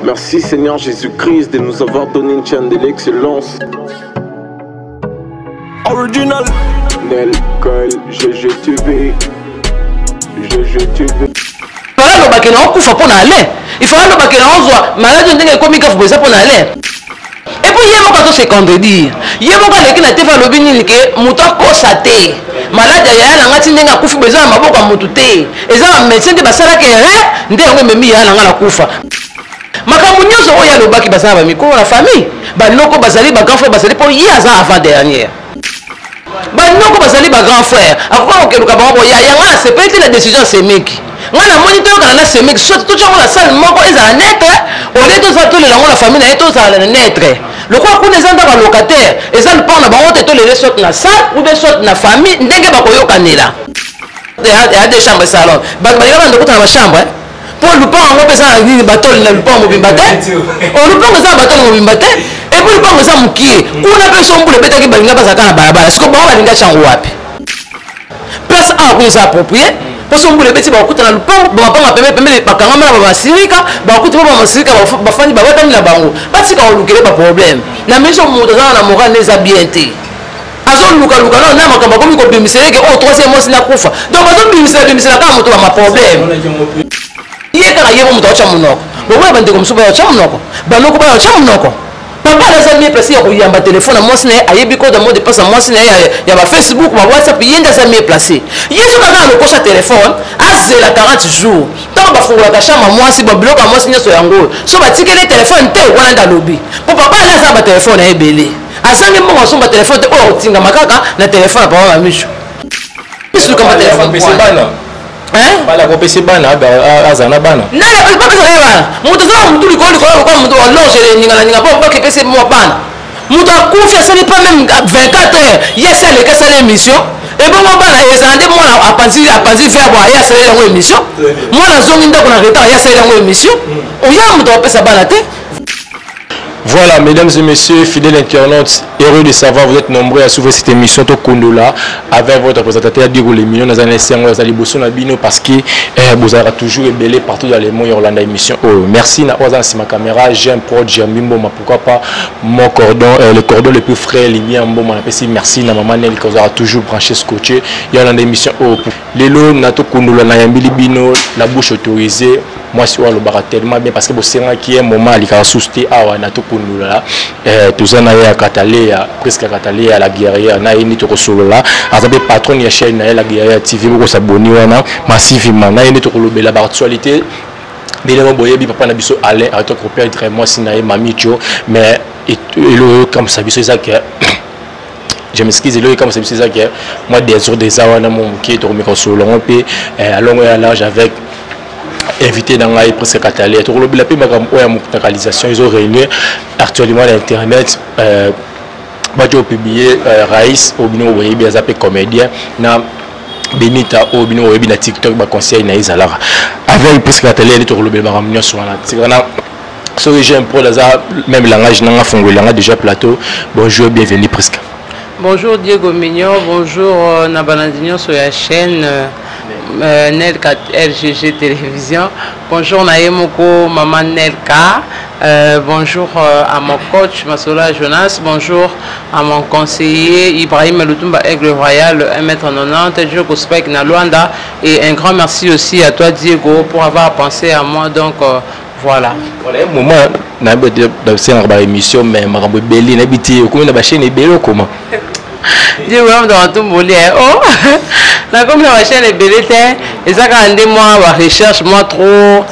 Merci Seigneur Jésus-Christ de nous avoir donné une chaîne de l'excellence. Original Nel, Kyle, GGTV. GGTV. Voilà le bac on coupe pour aller. Il faut le bac on voit malade on est comme il faut pour aller. Et puis hier quand on se contredire. Hier quand les na tefa lobini que muta ko saté. Malade ya na ngati ndenga kufa besoin maboko mututé. Eza médecin de basala ke nde ngo memi ya na ngala kufa. Makambo nyonso oyo alobaki basala ba mikolo la famille. Ba noko basali ba grand frère basali pour hier ça avant dernière. Banoko basali ba grand frère akoko keluka bango ya nga c'est peut-être la décision c'est meki ngana moniteur kana c'est meki soit tout la salle moko ezala net au lieu de ça tout la famille na eto ça net le quoi qu'on ezanda ba locataire eza le pont na bango te to les soit na salle ou bien soit na famille ndenge ba koyokanela ya des chambres salon ba ba ngana ndoko na chambre pour le pont ngo pesa na batol na le pont mobimba te on le pont ça batol mobimba te et puis le pont ça mukie kuna pe sombule betaki balinga basaka na balabala siko ba balinga chango wapi place a ko ça approprié parce que sombule beti ba kutana le pont ba panga pembe bakanga mala ba basirika ba kutu ba masirika ba fandi ba batami na bango batika olukele ba problème na miso muto za na moral les habienté azo luka na makamba komi ko bimiseleke o troisième mois na kufa donc azo bimisela kama muto ba problème yeka yebo muto cha munoko bowe bande ko msuba cha munoko banoko ba cha munoko papa la zami place ya kuyamba téléphone moi sina ayebi ko de mot de passe moi sina ya ba Facebook ba WhatsApp yenda zami placé yeso kaka le kocha téléphone azela 40 jours tant ba fungola ka chama moi si ba bloka moi sina so yango so ba tikele téléphone te wana da lobby pour papa la za ba téléphone ya ebele azangi mo so ba téléphone te o tinga makaka na téléphone pa ba micho bisu ka ba téléphone pese bana bala ko pese bana azana bana na ba pese bana mutu za mutu liko ko mutu longe ninga pa ke pese mo bana mutu akufa ça n'est pas même 24 heures yes elle que ça l'émission et bon bana ezande mo apanzi faire boire ya ça l'émission moi na zongi ndako na retard ya ça l'émission oya mutu pese bana te. Voilà, mesdames et messieurs, fidèles internautes, heureux de savoir, vous êtes nombreux à suivre cette émission Tokondola avec votre présentateur Diego Lemignon dans un instant, vous allez bosser na bino parce que vous aurez toujours ébélé partout dans les mots Yolanda émission. Oh, merci na oza ma caméra, j'aime prod, j'aime bimbo, ma pourquoi pas mon cordon, le cordon le plus frais, les liens bon, merci na maman Nelly qui vous aura toujours branché scotché Yolanda émission. Oh, lelo na Tokondola na yambili bino, la bouche autorisée. Moi, je suis tellement bien parce que c'est un moment où je suis à Tokondola. Tout ça, presque à la guerrière. Je suis patron de la chaîne la guerrière TV. Je suis abonné massivement. Je suis la actualité. Papa n'a pas allé à ton copain, moi, si mais comme ça, c'est ça que. Je m'excuse, comme c'est ça que moi, des jours des heures, qui est au micro sur le long, à long et à large avec. Invité dans la presque catalé tout le la réalisation ils ont réuni actuellement l'internet bajo publié Raïs Obino Webi azapé comédien na Benita Obino Webi na TikTok ba conseil na Izalara avec presque catalé tout le baramnyo sur la tigana so j'aime pour la même langage na fongolanga déjà plateau bonjour bienvenue presque. Bonjour Diego Mignon, bonjour Nabanadinho sur la chaîne Nelka RGG Télévision. Bonjour Naemoko, maman Nelka. Bonjour à mon coach Masola Jonas. Bonjour à mon conseiller Ibrahim Lutumba Aigle Royal, 1m90, Diego Spek na Luanda. Et un grand merci aussi à toi Diego pour avoir pensé à moi. Donc voilà. Voilà, un moment, dans une émission, mais je suis belé, je suis belé, comment Dieu vous dans tout mon oh la comme la chaîne est belle et ça quand des mois recherche moi trop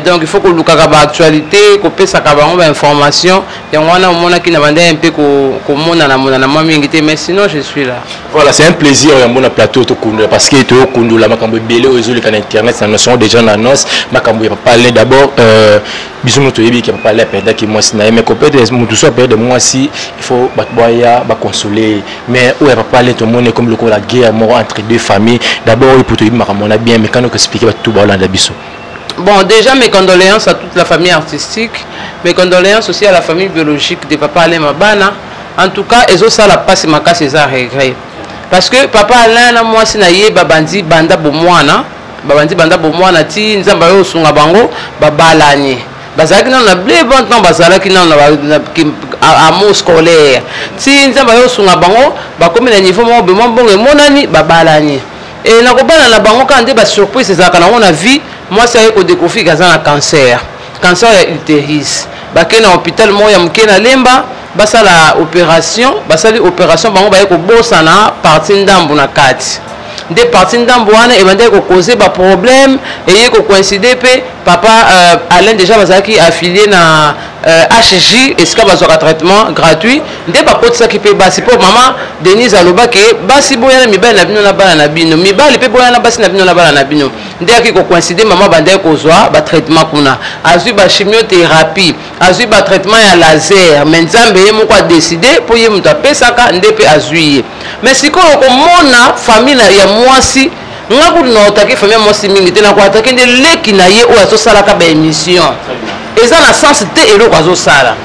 donc il faut que le cas actualité qu'on peut ça information et on a mon qui n'a pas un peu comme mon na moi mais sinon je suis là. Voilà, c'est un plaisir à mon plateau parce que tout le la makambo belé aux sur internet ça ne sont déjà en annonce makambo il va parler d'abord bisous to yebi qui va parler pendant que moi sina mais peut-être tout ça peut de moi si il faut batboya ba consoler mais où il va parler tout le monde comme le la guerre entre deux familles d'abord il pour te dire makambo na bien mais quand on expliquer tout ba la biso. Bon, déjà mes condoléances à toute la famille artistique, mes condoléances aussi à la famille biologique de Papa Alain Mabana. En tout cas, ils ont ça la passe ma casse ça regret. Parce que Papa Alain, moi, si naïe, babandi banda bomwana, babandi banda bomwana ti nzamba yo sunga bango, babalani. bazalaki nano na ble bon temps bazalaki nano na amour scolaire ti nzambe ayosunga bango bakomi na niveau moko bema mbongo emonani babalani e nakobana na bango kaka nde basurprise ezalaka nango na vie mwasi aye kodécouvrir aza na cancer ya utérus bakei na hôpital moko ya moke na lemba basala opération basali opération bango baye kobosana parti ndambu na kati nde parti ndambu wana ebandaki kokoze baproblème eye kocoïncide mpe papa Alain déjà bazalaki affilié na HJ esika bazwaka traitement gratuit nde bakotisaki mpe basi mpo mama Denise alobaki basi boyana mibali na bino na bana na bino mibali mpe boyana basi na bino na bana na bino nde aki kocoïncide mama bandaki kozwa batraitement kuna azwi bachimiothérapie azwi batraitement ya laser me nzambe ye moko adécide mpo ye moto apesaka nde mpe azwi ye mais sikoyo komona famille ya mwasi nga kutu na otaki famille ya mwasi mingi te nakoataki nde leki na ye oyo azosalaka baémission eza na sens te eloko azosala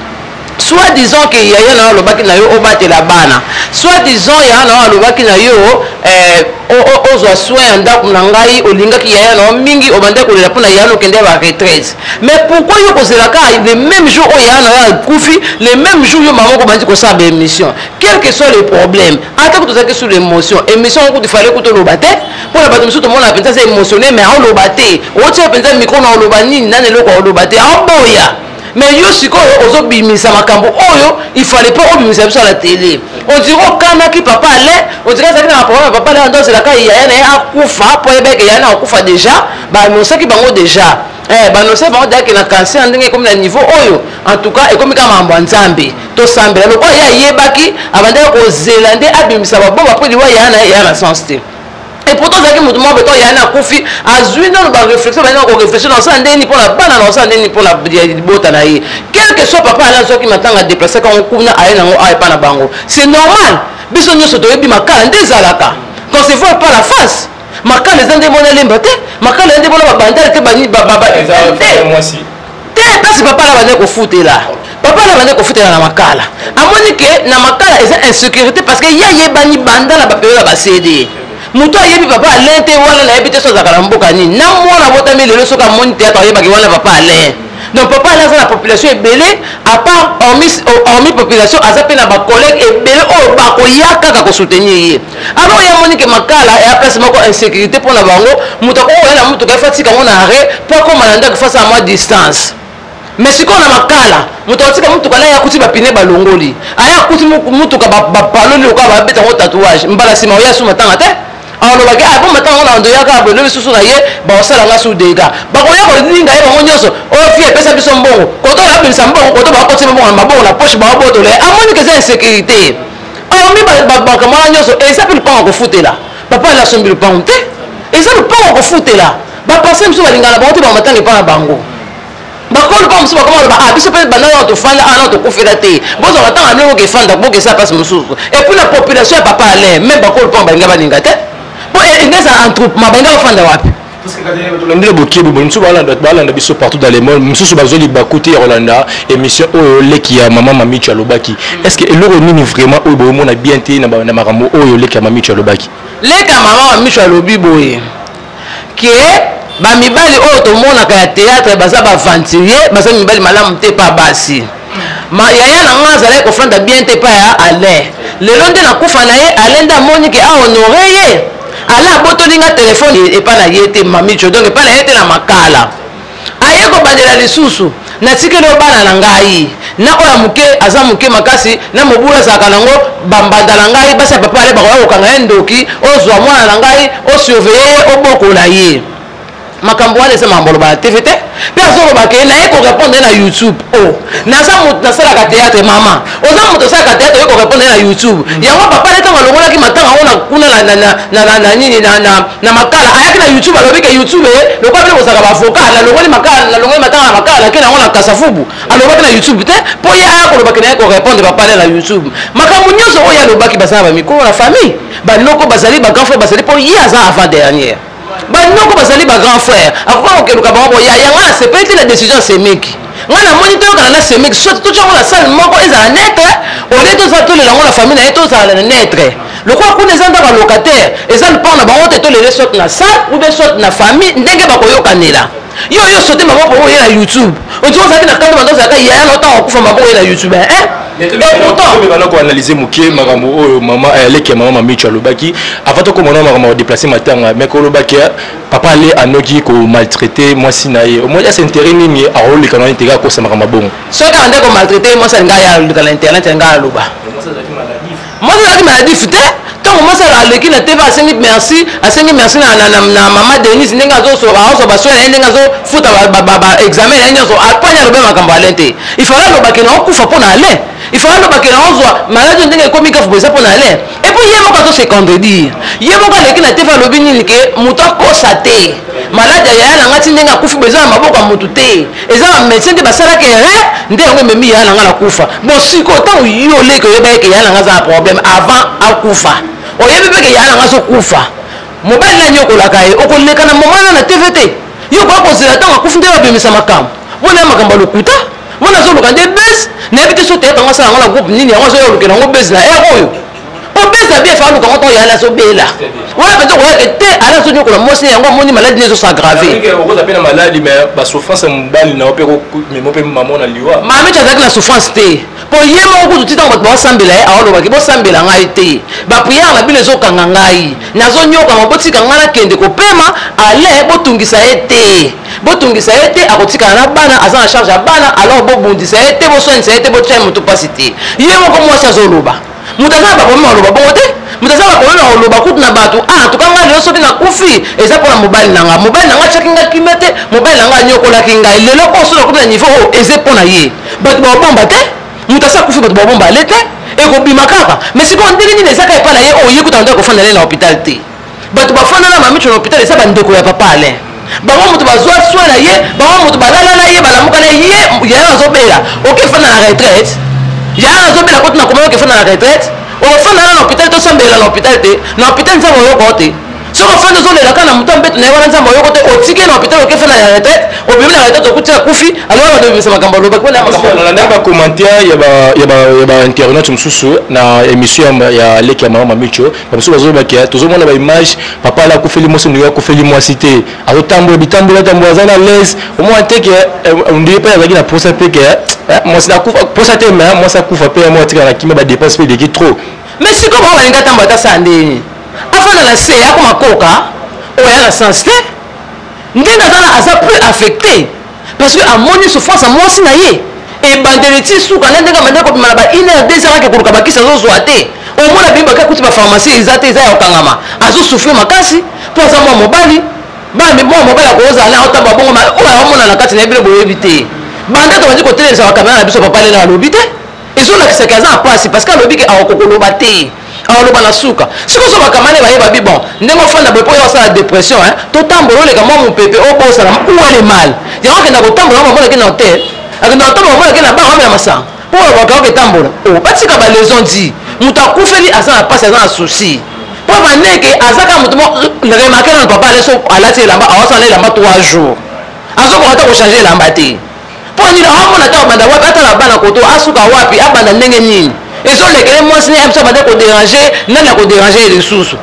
soit disons que yaya na alobaki na yo obatela bana soit disons yaya na alobaki na yo ozwa soin ya ndako na ngai olingaki yaya na mingi obandaki kolela mpona yaya na okende ba retraite mais pourquoi yo kozelaka le même jour oyo yaya na yo akufi le même jour yo mama kobandi kosala baémission quel que soit le problème atako tozalaki sur l'émotion émission okuti fale kuta oloba te mpona bato mosusu tomona mpenza eza émotionné mais aoloba te otia mpenza micro na oloba nini nani eloko aoloba te aoboya mais yo sikoyo ozobimisa makambo oyo il fallait pas obimisa biso à la télé on dirait okanaki papa ale on dirait ezalaki na problème papa ale andozelaka yaya na ye akufa po yebeke yaya na akufa déjà baannonsaki bango déjà baannonce bango deyaki na cancer ndenge ekomi na niveau oyo en tout cas ekomi kaka makambo ya nzambe tosambela lokola ye ayebaki abandaki kozela nde abimisa babomba mpo liwa yaya na ye yaya na sens te et pourtant zaki mutu moko beto yaya na kufi azwi nano baréflexion bayina koreflexio na osala ndeni mpona bana na osala ndeni mpona libota na ye quel que soit papa ala azwaki matanga adeplace kango kuna aye nango aye epa na bango c'est normal biso nyonso toyebi makala nde ezalaka quand se voit pas la face makala eza nde mona lemba te makala eza nde mona babandale te te place papa ala bandaki kofutela papa ala bandaki kofutela na makala amoni ke na makala eza insécurité parce que ye ayebani banda na baperiode ya basede mutu ayebi papa Alain te wana nayebi te so azalaka na mboka nini na mwana botami lelo soki amoni théâtre ayebaki wana papa Alain donc papa Alain aza na population ebele à part hormis population aza mpe na bacollègue ebele oyo bakoya kaka kosoutenir ye alors ye amoni ke makala eya place moko insécurité mpo na bango moto akokoya na motuka efatika yango na arrêt mpo akoma na ndako face à moi distance mais sikoyo na makala moto atika mutuka na ye akuti bapine balongoli aya akuti mutuka bapaloli oka babeta yango tatouage mbala nsima oya su matanga te alobaki po matanga ngo na ndoyaka bono misusu na ye baosalanga su dega bakoya kolinga ye bango nyonso oyo fie epesa biso mbongo koto babimisa mbongo koto bakotima mbongo na mabongo na poche baobotola ye amoni keza insécurité omi bakambo wana nyonso eza mpe lupango kofutela papa ala asombi lupango te eza lupango kofutela bapense misu balingana bango te bamatanga epa na bango bakolo pa mosusu bakoma aloba biso mpe banda wana tofanda ana tokufela te bozwaka ntanga ndenge okefanda bokesa place mosusu epuis na population ya papa Alain même bakolo mpango balinga baninga te po engeza entroupement balinga bafanda wapi tolandela bokiyebi boye mosusu balanda biso partout dans le monde mosusu bazoli bakuti ya kolanda émission oyo leki ya mama Mamicho alobaki est ce que eloko nini vraiment oyo boyomona bien te na makambo oyo leki ya Mamicho alobaki leki ya mama Mamicho alobi boye ke bamibali oyo tomonaka ya théâtre baza baventurier baza mibali malamu te pa basi yaya na nga azalaki kofanda bien te pa ya Alain lelo nde nakufa na ye Alain nde amoni ke ahonore ye ala abotolinga telefone epa na ye te Mamicho donc epa na ye te na makala aye kobandela lisusu natikeli oyo bana na ngai na oyo moke aza moke makasi na mobulu azalaka nango bambanda na ngai basi ya papa ale bakoya kokanga ye ndoki ozwa mwana na ngai osurveille ye obokola ye makambo wana eza makambo oloba na tv te mpe azolobaka ye naye korépondre na youtube o naza moto nasalaka théâtre mama oza moto osalaka théâtre oye korépondre na youtube yango papa ne ntango alongolaki matanga ngo kuna na nini na makala ayaki na youtube alobiki youtube lokola bino kozalaka bavocat nalongoli matanga na makala nake nango na kasafubu alobaki na youtube te mpo ye aya kolobaki naye korépondre papa ne na youtube makambo nyonso oyo alobaki baza na bamikolo na famille baloko bazali bagrand frère bazali mpo ye aza avant dernière banoko bazali ba grand frère akoka kokeluka bango boya yanga asepeli te na décision asemeki nga na moni toyokana na semeki soit totiango na salle moko ezala netre olie tozala tolelango na famille na ye tozala na netre lokola kuna eza ndako ya locataire eza lupango na bango te tolele soit na salle ou bien soit na famille ndenge bakoyokanela yo sote maboko oye na YouTube oti ozalaki na kando bando ozalaka yaya na otango okufa maboko oye na YouTube pourtant ko analyser mukie makambo oyo mama leki mama Mamicho alobaki avant ko mona makambo déplacer matanga mais ko lobaki papa ale anoki ko maltraiter moi sinaye au moins c'est intérêt nini a rôle kana intérêt ko sa makambo bon so ka ndeko maltraiter moi ça nga ya dans l'internet nga loba moi ça qui maladie fute tant moi ça aleki na TV asengi merci na mama Denise ndenge azo basoya ndenge azo futa ba examen ndenge azo apanya lobe makambo alente il faut lobaki na okufa pona ale il faut lobaki na ozwa maladie ndenge komi kafu boza pona ale et puis yemo ka to se contredire yemo ka leki na TV lobi nini ke muto akosa te maladie ya na ngati ndenge akufi boza na maboko ya mutu te eza ba médecin te basala ke ndenge ngo memi ya na ngala kufa bon siko tant yo leki yo ba ke ya na ngaza problème avant akufa oyebi peke ya na ngaso kufa mobali na nyokolaka ye okoleka na momana na TV te yo kwa kozela ntango akufi nde babimisa makambo wana ya makambo lokuta wana azoluka nde bese nayebi te so te yekango asala yango na groupe nini yango azoyolukela yango bese na ere oyo obesa bien fa luka ngo to yala azobela wana mpenza koyake te ala azonyokola mwasi yango amoni maladi ne ezosagrave okoza mpe na maladi mais basouffrance ya mobali na ope memo mpe mama na liwa Mamicho azalaki na souffrance te po ye moko kutu ti ntango bato baosambela ye awalobaki bosambela ngai te bapriere na bino ezokanga ngai nazonyokama botika ngai nakende kopema ale botungisa ye te akotikala na bana aza na charge ya bana alors bobundisa ye te boswanisa ye te botia moto mpasi te ye moko mwasi azoloba moto aza na bakomi oloba bongo te moto aza bakomi na oloba kutu na bato tuka ngai lelo soki nakufi eza mpona mobali na ngai atiaki ngai kime te mobali na ngai anyokolaki ngai lelo koso nakuti na niveau oyo eza mpona ye bato babomba te moto asa akufi bato babomba ale te ekobima kaka mais sikoyo ndenge nini ezaka epai na ye oyo ye kuta ndo akofanda le na hôpital te bato bafanda na Mamicho na hôpital eza bandeko ya papa ale bango moto bazwa soin na ye bango moto balala na ye balamuka na ye yaya azobela okefanda na retraite yaya azobela koti na komai okefanda na retraite okofanda na hôpital tosambela na hôpital te na hôpital nzambe oyoko te soki ofanda ozolelaka na moto mbeto na ye wana nzambe oyoko te otike na hôpital okefanda na retraite obimi na retraite okutika kufi alors badobimisa makambo alobaki na bacommentaire ya bainternaute mosusu na émission ya leki ya mama Mamicho bamosusu bazolobaki tozomona baimage papa ala akufeli mwasi ndenge akufeli mwasi te azotambola bitambola aza na lese omona te ke ondie mpe azalaki na posa mpe ke mwasi posa te me mwasi akufa mpe mo atikala na kimia badepense mpe eleki trop mais sikoyo bango balingi atambola tasala ndeni afanda na se akoma koka oyo aya na sens te ndenge aza plus affecté parce que amoni souffrance ya mwasi na ye ebandeli ti suka na ndenge amandeli kobima na ba 1 heure 2 heure ake koluka bakisi azozwa te omona bimi baka kuti bapharmacie eza te eza ya kokangama azosouffrir makasi mpo aza mwa mobali mwa mobali akozala aotambola bongo oyo aomona na kati na ye bino boyebi te banda tobandi kotelelisa bakamera na biso papa lelo alobi te ezolakisaki aza na mpasi parce que alobi ke akokokoloba te awaloba na suka sikoso bakamane bayeba bi bon ndenge ofanda boye mpo oyo osala dépression totambola oleka mwa mopepe okosala uwale mal yango akenda kotambola mamonaki na hotel akenda kotambola mamonaki na bango amela masanga mpo oyo bakaoka etambola batika baleson di moto akufeli aza na mpasi aza na souci mpo bandeke aza kaka moto remarke nano papa aleso alati elamba awasala elamba 3 jours azokoka ta kochange elamba te mpo nini aomona ta abanda wapi atala bana koto asuka wapi abanda ndenge nini ezolekele mwasi ne biso abanda koderange nani akoderange lisusu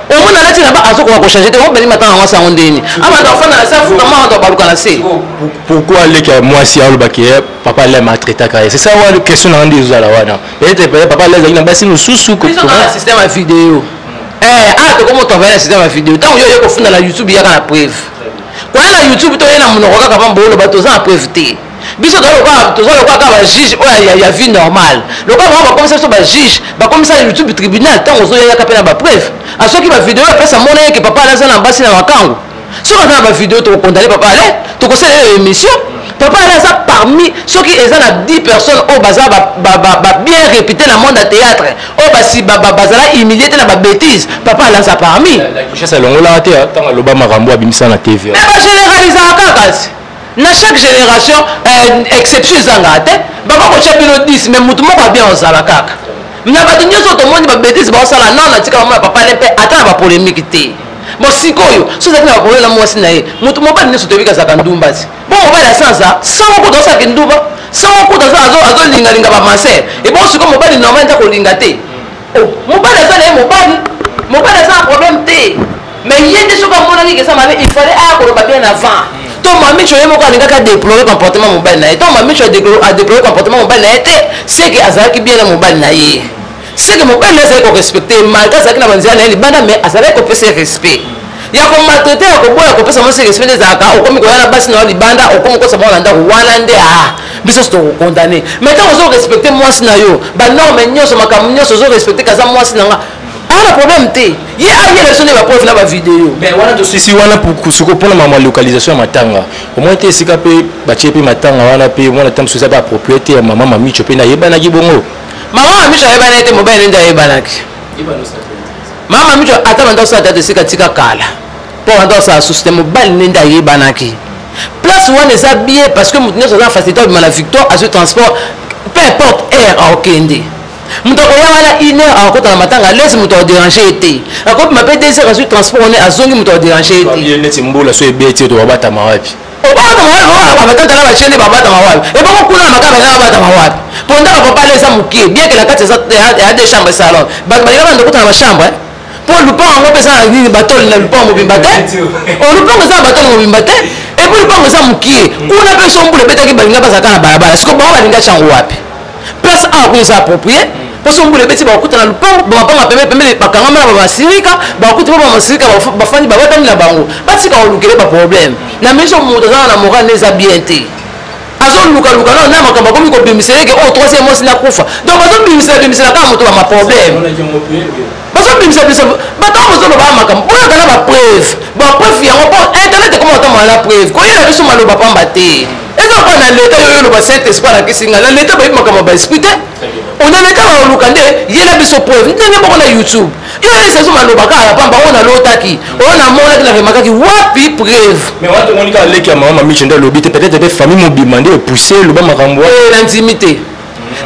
omona alati elamba azokoka kochange te obeli matanga mwasi yango ndeni abanda ofanda na se afukama ando baluka na se pourquoi aleki ya mwasi alobaki papa ale maltraitaka ye c'est ça wana question na ndi ezala wana peut-être papa ale ezalaki na basi mosusu système ya video tokomotovaye na système ya video ntango yo kofunda na YouTube yaka na preuve koya na YouTube toye na monoko kaka pamba oloba toza na preuve te biso toza lokola kaka bajuge oyo ya vie normale lokola bango bakomisa biso bajuge bakomisa YouTube tribunal ntango ozoyayaka mpe na bapreuve asoki bavideo apesa mona yeke papa ale aza na basi na makango soki aza na bavideo tokokondane papa ale tokosalela émission papa ale aza parmi soki eza na 10 personnes oyo baza bien réputé na monde ya théâtre oyo bazala humilié te na babétise papa ale aza parmi richesse alongolaka te ntango aloba makambo abimisa na tv mais bagénéralisaka kakasi na chaque génération exception ezanga te bakokotia bino 10 mais motu moko abien ozala kaka na bato nyonso tomoni babétise baosala non natika bamona papa ale mpe ata na bapolémique te bon sikoyo so ça na problème na mwasi na ye mutu mobali ne sotobi kazaka ndumba ti bon mobali asanza sango ko dosa ke ndumba sango ko dosa azo linga ba maser et bon siko mobali normal ta ko linga te oh mobali azana mobali azana problème te mais yende soka mona ki ke ça mabe il fallait a ko ba bien avant to mami cho yemo ko linga ka déplorer comportement mobali na ye to mami cho a déplorer comportement mobali na ye te c'est que azaki bien na mobali na ye c'est que mobali azali ko respecter malgré ça na banzia na ye libanda mais azali ko pesa respect ya ko maltraiter ya ko boya ko pesa mo se respect des aka o komi ko yana basi na libanda o komi ko sa bona ndako wana nde biso to condamner mais tant ozo respecter moi na yo ba norme nyoso makam nyoso ozo respecter kaza moi na nga ala problème te ye aye les sone ba prof na ba vidéo mais wana to sisi wana pour kusuko pona mama localisation ya matanga au moins te sika pe ba chepe matanga wana pe mona tam so ça ba propriété ya mama mami chope na yebana ki bongo mama mami cho yebana te mobile nda yebana ki mama mami cho ata banda so ata sika tika kala pour anda sa système mobile nda yebana ki place wana eza bien parce que mutu nyonso aza facilité bima na victoire à ce transport peu importe air aokende mutu akoya wana 1 heure akota na matanga lesi mutu aodérange ete akopima mpe 2 heures azwi transport one azongi mutu aodérange ete neti mbula so ebeti to babatama wapi obatama wapi batantala bachene babatama wapi ebongo kuna na makaba nga babatama wapi pondaka papa ale eza mokie bien ke na kati ya des chambres salon bato balinga banda kota na bachambre po lupango yango mpe eza na nini batoli na lupango mobimba te lupango eza na batoli mobimba te epuis lupango eza mokie kuna mpe so mbula ebetaki balinga bazalaka na balabala siko bango balinga chango wapi place awa kuna eza approprié po so mbula ebeti bakokuta na lupango bamapanga pembeni bakangama na bamasirika bakokuti po bamasirika bafandi babatami na bango batika kolukele baproblème na miso moto azala na moral eza bien te azolukaluka no na makambo akomi kobimiseleke oyo troisième mosi nakufa donc bazobimisela kaka moto bamaproblème bazobimisa bato bozoloba makambo oyaka na bapreuve yango mpo internet ekoma otambola na preuve koyela biso maloba pamba te eza mpo na leta yoyo oloba saint esprit alakisinga na leta bayebi makambo baesprit te ona leta baoluka nde yela biso preuve ndenge moko na youtube yo elisa biso maloba kaka pamba oyo nalotaki oyo namonaki naremakaki wapi preuve mais wana tomoni kaka leki ya mama mamiche nde alobi te peut-être pe famille mobima nde epousse loba makambo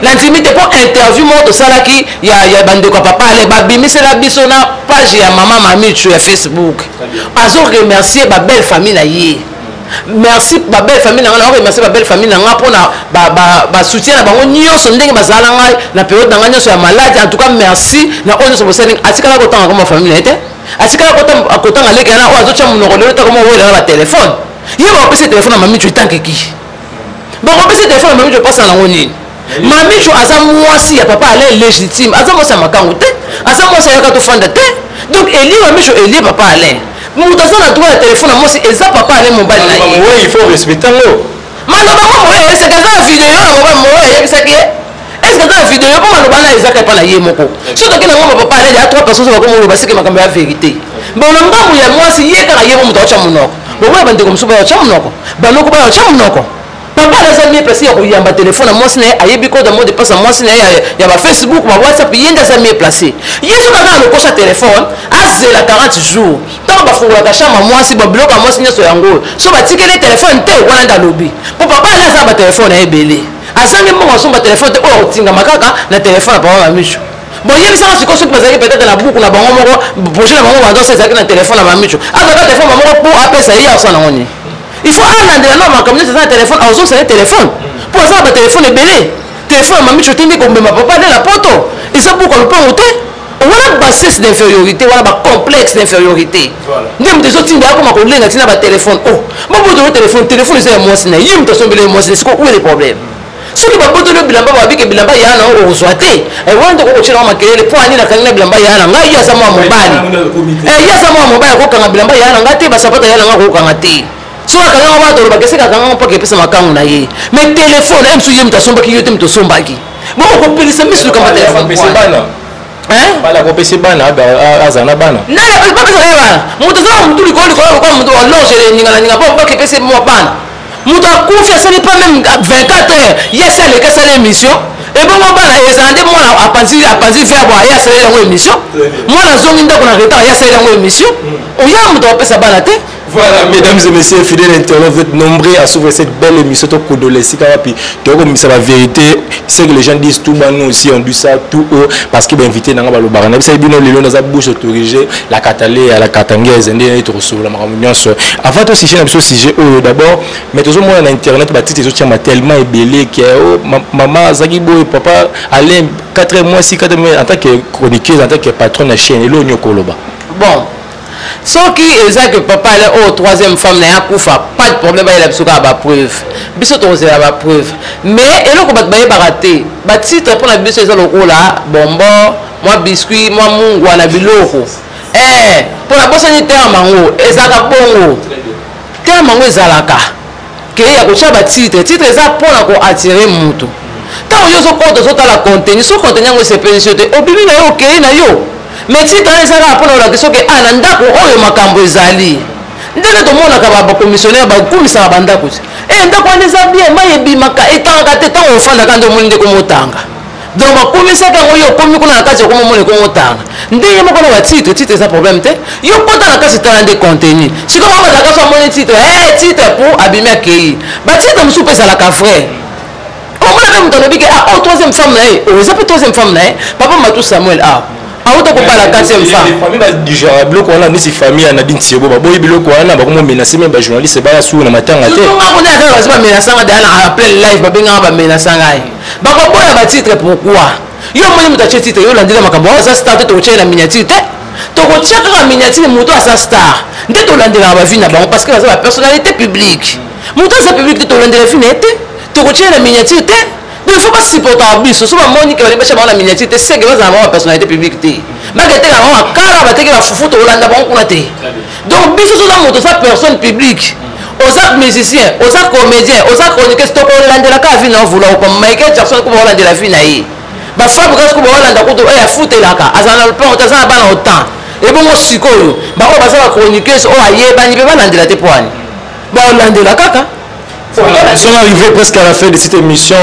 l'intimité pour interview moko tosalaki ya bandeko ya papa ale babimisela biso na page ya mama mamicho ya facebook azo remercier babelle famille na ye merci babelle famille na nga na remercier babelle famille na nga mpona basoutien na bango nyonso ndenge bazala ngai na période na nga nyonso ya maladi en tout cas merci na oyo nyonso bosali atikala kotanga koma famille na ye te atikala kotanga leki yana oyo azotya monoko lelo takoma oyelaka batelefone ye bakopesa telefone na mamicho etankeki bakopesa telefone na mamicho epasa nango nini mamicho aza mwasi ya papa ale légitime aza mwasi ya makangu te aza mwasi ayaka tofanda te donc elie mamicho elie papa ale moto aza na droit ya telefone na mwasi eza papa ale mobali na ye il faut respecter ngo maloba ngo moye eseke eza na video na mobali moye ayebisaki ye eske eza na video mpo maloba na ezaka epa na ye moko so toki nango papa ale ya 3 personnes bakomoloba seke makambo ya vérité bon na ngambo ya mwasi ye kaka ye mo moto aotya monoko bokoya bandeko mosusu bayotya monoko banoko bayotya monoko papa aza mie place ya koyamba telefone na mwasi na ye ayebi code mot de passe ya mwasi na ye ya bafacebook bawhatsapp ye nde aza mie place ye soki aza na lokosha telefone azela 40 jours ntango bafungolaka chambre mwasi babiloko ya mwasi nyonso yango so batikeli telefone te wana nde alobi mpo papa ale aza batelefone ya ebele azangi mbongo asomba telefone te oyo otingama kaka na telefone ya papa mamicho bon yebisaka sikoyo soki bazalaki peut-être na buku na bango moko projet na bango bandoso ezalaki na telefone na mamicho azalaka telefone bango mpo apesa ye asala nango nini il faut alandela no makambo nyonso eza na telefone azosala telefone mpo aza na batelefone ebele telefone ya mamicho te nde kombema papa nde na poto eza buku ya lopango te wana bassesse d'infériorité wana bacomplexe d'infériorité nde moto ezotinda akoma kolenga ntina batelefone o babotolo telefone eza ya mwasi na ye moto asombela ye mwasi na siko où est le problème soki babotoli bilamba babike bilamba yana okozwa te wana nde kokotyelanga makelele mpo ani nakangi na bilamba yana ngai ye aza mwa mobali ye aza mwa mobali akokanga bilamba yana nga te basapata yana nga kokokanga te so akanganga wana tolobaka esika akanganga mpo akepesa makangu na ye mais telefone ye mosusu ye moto asombaki yo te moto osombaki bokokopelisa misuka batelefone bala kopesi bana aza na bana bapesa ye bana moto aza na motu likolo lokola moto alonge ninganinga mpo bakepesi mwa bana moto akufi asali pas même 24 heures ye esi aleki asala émission ebongo bana ezala nde mwana apanzi verbe ye asaleli yango émission mwana azongi ndako na retard ye asaleli yango émission oya moto apesa bana te Voilà, mesdames et messieurs, fidèles internautes, vous êtes nombreux à suivre cette belle émission de Kodolesi Karapi. Tu vois, c'est la vérité. C'est que les gens disent tout, nous aussi on dit ça tout haut parce qu'ils sont invités dans le bar. Vous savez bien, les gens dans la bouche autorisée, la catalée, la katangaise, les autres la maramion. Avant tout, si j'ai un sujet, d'abord, mais tout le monde sur internet, les autres tellement ébélé que maman, Zagibo et papa, allaient 4 mois, 4 mois en tant que chroniqueuse, en tant que patron de la chaîne, et là, on est Koloba. Bon. Ce qui est que papa est au troisième femme n'a pas de problème, il a besoin preuve. Biso to la preuve. Mais et là qu'on va barater. Ba titre pour la biso ça loko là, bonbon, moi biscuit, moi mungu na biloko. Pour la bosse ni terre mango, ezaka bongo. Terre mango ezalaka. Que ya ko cha ba titre ça pour la ko attirer mutu. Tant yo so compte so ta la contenu, so contenu ngo se pensioner. Obibi na yo okay na yo. Mais si tu as un rapport à la question que Ananda ou Makambo Zali, ndenge to mona ka ba commissionnaire ba kumisa banda kuti ndako neza bien mayebi maka etanga teta ofanda kando mulinde ko motanga donc ba kumisa ka yo komi kuna kati ko momone ko motanga ndenge moko na titre ça problème te yo kota na kati tala de contenu si ko ba la kaso moni titre titre pour abimia kei ba titre musu pesa la ka frère comment même dans le big troisième femme là ça peut troisième femme là papa Matou Samuel auto ko bala 4e femme famille du jarablo ko na nisi famille na binti yebo ba boyi biloko wana ba ko menacer même ba journaliste ba su na matanga te on a fait ba menacer nga dans plein live ba benga ba menacer ngai ba ko boya ba titre pourquoi yo moni mutache titre yo landila makambo ça start to chela miniature te to ko cheka miniature muto asa star nde to landila ba vie na bango parce que ça ba personnalité publique muto sa public to landila finete to ko chela miniature te. Il ne faut pas supporter un bus. Souvent, Monique va aller la miniature. C'est que vous avez une personnalité publique. Mais vous avez un cara, vous avez un foufou, vous avez un bus. Donc, bus, vous avez une personne publique. Aux actes musiciens, aux actes comédiens, aux actes chroniqueurs, c'est que vous avez une vie. Vous avez Michael Jackson qui va la vie. Ma femme, quand vous avez la vie, elle a foutu la carte. Elle a le plan, elle a le temps. Et bon, je suis connu. Je vais vous chroniquer, je vais vous la tête. Je vais la carte. Nous sommes arrivés presque à la fin de cette émission.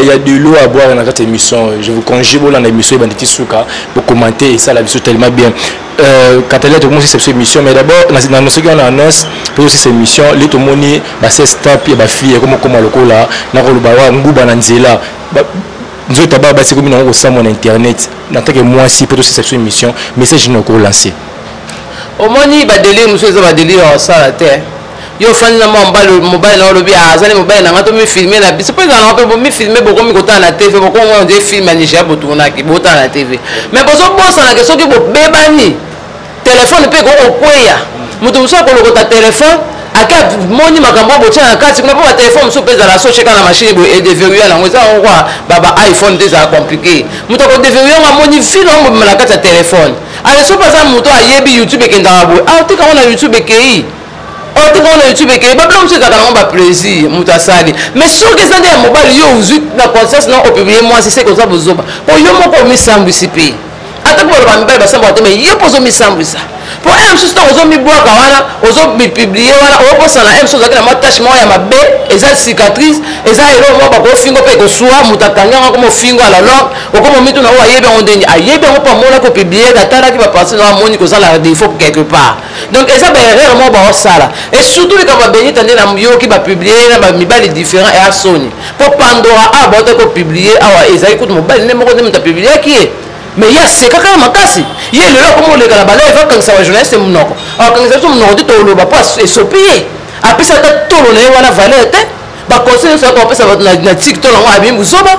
Il y a de l'eau à boire dans cette émission. Je vous conjure dans l'émission Banditi Souka pour commenter et ça la mission tellement bien. Quand elle est tout le monde cette émission, mais d'abord dans ce qu'on annonce pour aussi cette émission, les tout le monde c'est stop et fille comme le cola, na rolubawa nguba na nzela. Nous avons d'abord bâti comme nous sommes en internet. En tant que moi aussi pour aussi cette émission, message nous ko lancer. Au moni ba délire monsieur ça va délire ça la terre. Yo fan na mobile na lobi azali mobile na ngato mi filmer na biso pe na pe mi filmer boko mi kota na TV boko on dit film na Niger botuna ki bota na TV mais bozo bosa na keso ki bo bebani téléphone pe ko okweya mutu muso ko lokota téléphone aka moni makambo bocha na kati kuna pa téléphone muso pe za la so cheka na machine bo et déverrouiller na ngoza on kwa baba iPhone déjà compliqué mutu ko déverrouiller na moni film on na kati téléphone ale so pa za mutu ayebi YouTube kenda bo tika on na YouTube kei on a YouTube et que babylon c'est un plaisir mutasali mais sur que ça des mobile yo uzu na conscience non au publier moi c'est comme ça vous pour yo mo ko mi sambu sipi ata pour ba mbele ba sambu mais yo pozo mi sambu ça pour un juste ozo mi bois kawana ozo mi publier wana o posa na chose na ma tâche moi ya mabe eza cicatrice eza elo mo ba ko fingo pe ko soa mutakanga ko mo fingo ala lo o ko mo mitu na o ayebe on deni ayebe mo pa mo la ko publier data la ki ba passer na moni ko ça la défaut quelque part donc eza ba erreur mo ba o sala et surtout les ka ba benyi tande na yo ki ba publier na ba mibali différent et à soni pour Pandora a ba ko publier awa eza écoute mobile ne mo ko ta publier qui mais il y a c'est quand makasi il y a le comme le gars là va quand ça va journaliste monoko alors quand ça tout monoko to lo ba pas sopier après ça to lo ne wana valeur te ba conseil ça ko pesa na TikTok na abi muzoba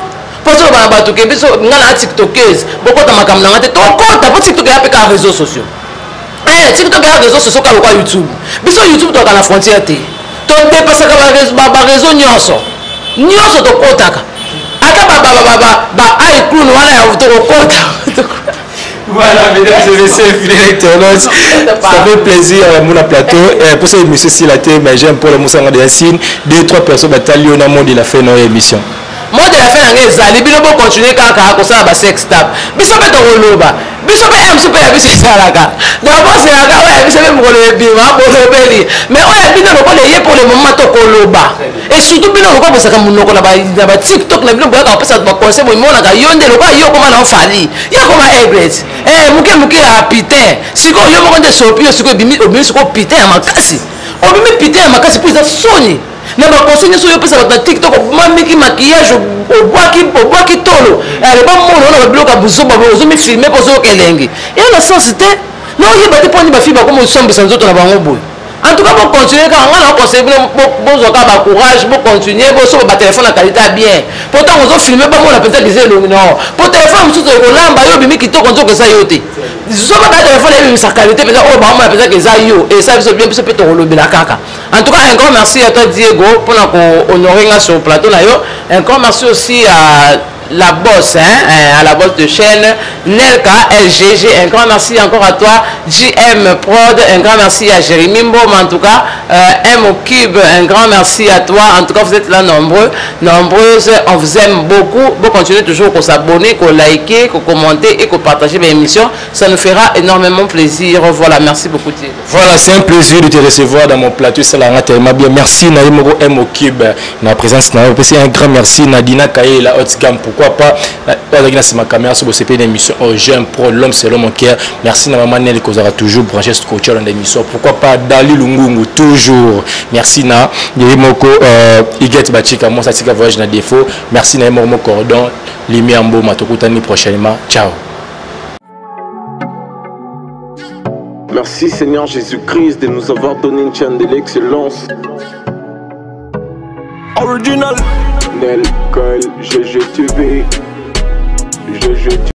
parce que ba to ke biso ngana TikTokers boko ta makam na ngate to ko ta po TikTok ya pe ka réseaux sociaux TikTok ya réseaux sociaux ka ko YouTube biso YouTube to ka na frontière te to dépasser ka ba réseau nyonso to kotaka ata ba ai clown wana ya to kota. Voilà, mesdames et messieurs, fidèles internautes, ça fait plaisir à mon plateau. Pour cette émission, si la thème, mais j'aime pour le Moussanga de Yassine, 2-3 personnes bataillon dans le monde de la fin de l'émission. mot de la fin nanga ezali bino bocontinue kaka kosala basex tap biso mpe tokoloba biso mpe ya mosu mpe ya biso esalaka naboselaka oyo ya biso mpe mokolo ebima bolobeli mais oyo ya bino lokola eye pour le moment tokoloba et surtout bino lokola bosaka monoko na batiktok na bino boyaka kopesa baconseil bomonaka yo nde lokola yo okoma na ofali yo okoma egret moke moke ya pitin sikoyo yo moko nde sopi yo sikoyo obimi sikoyo pitin ya makasi obimi pitin ya makasi mpo eza soni na baconseil nyonso oyo opesa bato na tiktok omamiki makillage obwaki tolo aleba mona ona babiloko ya buzoba ozomifilme mpo ozoyoka elenge eya na sens te na oyeba te mponi bafille bakoma osombisa nzoto na bango boye en tout cas bocontinue kaka nga na conseil bino bozwaka bacourage bocontinue bosoba batelefone na qualité ya bien pourtant ozofilme bamona mpenza biza elongi no po telefone mosusu ekolamba yo obimi kitoko nzoko eza yo te soba kaka telefone ebimisa qualité mpenza oyo bamona mpenzaka eza yo esa biso bien biso mpe tokolobela kaka en tout cas un grand merci à toi Diego mpona kohonorer nga sur plateau na yo un grand merci aussi à la bosse, à la bosse de chaîne, Nelka, LGG, un grand merci encore à toi, JM Prod, un grand merci à Jérémy Mbom, en tout cas, M Cube, un grand merci à toi, en tout cas vous êtes là nombreuses, on vous aime beaucoup, vous continuez toujours à s'abonner, à liker, à commenter et à partager mes émissions, ça nous fera énormément plaisir, voilà, merci beaucoup Diego. Voilà, c'est un plaisir de te recevoir dans mon plateau, ça l'a tellement bien, merci Naïmoro M Cube, la présence, c'est un grand merci, Nadina Kaye, la haute gamme, pourquoi pas c'est ma caméra sur une émission au jeune pro l'homme c'est l'homme au cœur merci na maman Nel qu'on aura toujours branché ce coach dans l'émission pourquoi pas Dali Lungungu toujours merci na Yemoko Iget Bachika mon satika voyage na défaut merci na Yemoko Cordon Limiambo matokutani prochainement ciao. Merci Seigneur Jésus-Christ de nous avoir donné une chaîne de l'excellence. Original Nel, Kyle, GGTV, GGTV.